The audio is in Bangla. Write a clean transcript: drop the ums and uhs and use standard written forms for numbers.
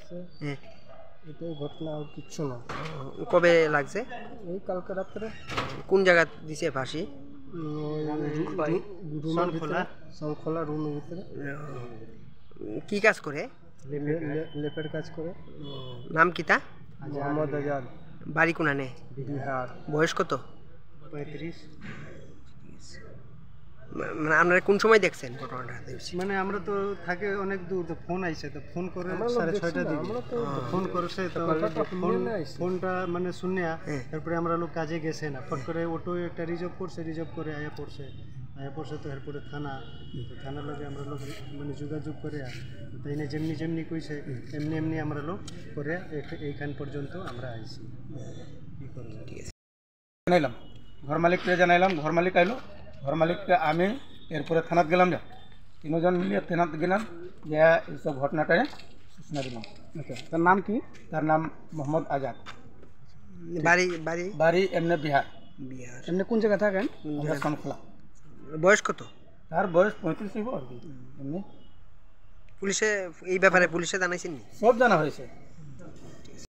লাগছে, হ্যাঁ। এটাই ঘটনা, আর কিচ্ছু না। কবে লাগছে? এই কালকে রাত্রে। কোন জায়গা দিছে ফাঁসি? রুমের ভিতরে, শঙ্খলা রুমের ভিতরে। কি কাজ করে? লেপের কাজ করে। নাম কি তা? মোহাম্মদ আজাদ। বাড়ি কোনানে? বিহার। বয়স কত? 35। মানে আপনারা কোন সময় দেখছেন ঘটনাটা? মানে আমরা তো থাকি অনেক দূর, তো ফোন আইছে, তো ফোন করে 6:30টার দিকে ফোন করেছে, তো ফোনটা মানে শুনিয়া তারপরে আমরা লোক কাজে গেছে না, ফট করে অটো একটা রিজার্ভ করছে, রিজার্ভ করে আয়া পড়ছে, তো এরপরে থানার লগে আমরা লোক মানে যোগাযোগ করে, তাই না যেমনি কইছে এমনি আমরা লোক করে এইখান পর্যন্ত আমরা আইছি। কি করবো, জানাইলাম ঘর মালিককে, জানাইলাম, ঘর মালিক আইলো, ঘর মালিককে আমি এরপরে থানাত গেলাম, যা তিনজন মিলিয়ে থানাত গেলাম, যে এইসব ঘটনাটায় সূচনা দিলাম। আচ্ছা, তার নাম কি? তার নাম মোহাম্মদ আজাদ। বাড়ি বাড়ি বাড়ি এমনি বিহার। বিহার। এমনি কোন জায়গা থাকেন? শঙ্খলা। বয়স কত? তার বয়স 35 হইব আর কি। এমনি পুলিশে এই ব্যাপারে পুলিশে জানাইছেন? সব জানা হয়েছে।